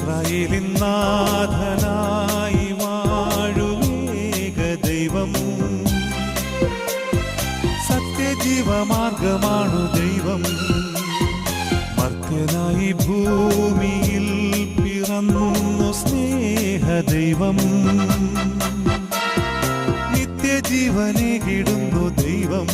ഇസ്രായേലിൻ നാഥനായി വാഴുമേക ദൈവം, സത്യജീവമാർഗമാണു ദൈവം. മർത്യനായി ഭൂമിയിൽ പിറന്നു സ്നേഹദൈവം, നിത്യജീവനെ കിടുന്നു ദൈവം.